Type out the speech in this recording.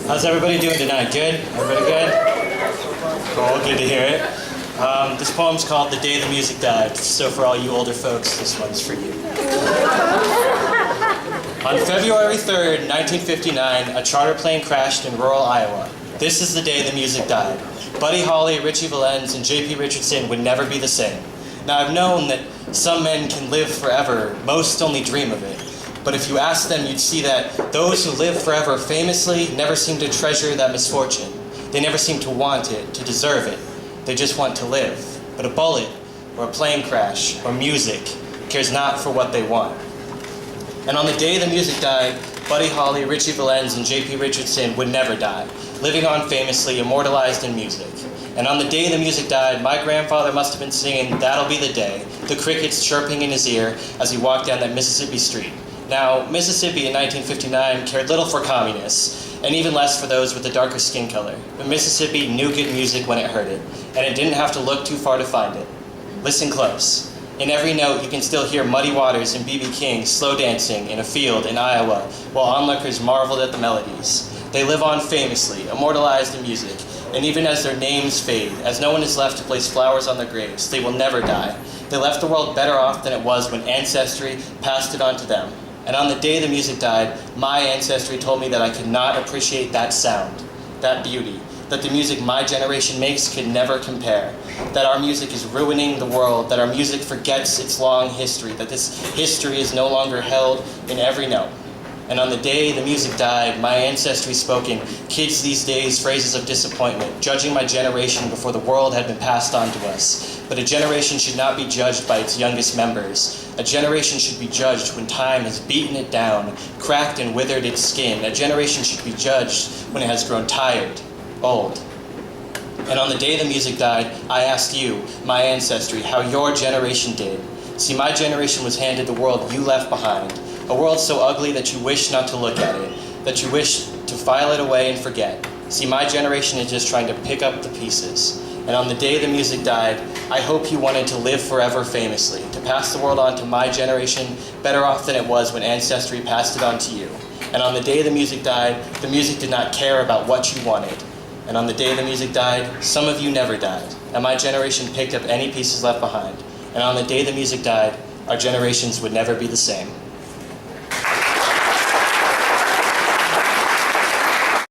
How's everybody doing tonight? Good? Everybody good? Cool, good to hear it. This poem's called The Day the Music Died, so for all you older folks, this one's for you. On February 3rd, 1959, a charter plane crashed in rural Iowa. This is the day the music died. Buddy Holly, Richie Valens, and J.P. Richardson would never be the same. Now, I've known that some men can live forever, most only dream of it. But if you ask them, you'd see that those who live forever famously never seem to treasure that misfortune. They never seem to want it, to deserve it. They just want to live. But a bullet, or a plane crash, or music cares not for what they want. And on the day the music died, Buddy Holly, Richie Valens, and J.P. Richardson would never die, living on famously, immortalized in music. And on the day the music died, my grandfather must have been singing "That'll Be the Day," the crickets chirping in his ear as he walked down that Mississippi street. Now, Mississippi in 1959 cared little for communists, and even less for those with a darker skin color. But Mississippi knew good music when it heard it, and it didn't have to look too far to find it. Listen close. In every note, you can still hear Muddy Waters and B.B. King slow dancing in a field in Iowa, while onlookers marveled at the melodies. They live on famously, immortalized in music, and even as their names fade, as no one is left to place flowers on their graves, they will never die. They left the world better off than it was when ancestry passed it on to them. And on the day the music died, my ancestry told me that I could not appreciate that sound, that beauty, that the music my generation makes could never compare, that our music is ruining the world, that our music forgets its long history, that this history is no longer held in every note. And on the day the music died, my ancestry spoke in kids these days phrases of disappointment, judging my generation before the world had been passed on to us. But a generation should not be judged by its youngest members. A generation should be judged when time has beaten it down, cracked and withered its skin. A generation should be judged when it has grown tired, old. And on the day the music died, I asked you, my ancestry, how your generation did. See, my generation was handed the world you left behind. A world so ugly that you wish not to look at it, that you wish to file it away and forget. See, my generation is just trying to pick up the pieces. And on the day the music died, I hope you wanted to live forever famously, to pass the world on to my generation better off than it was when ancestry passed it on to you. And on the day the music died, the music did not care about what you wanted. And on the day the music died, some of you never died, and my generation picked up any pieces left behind. And on the day the music died, our generations would never be the same.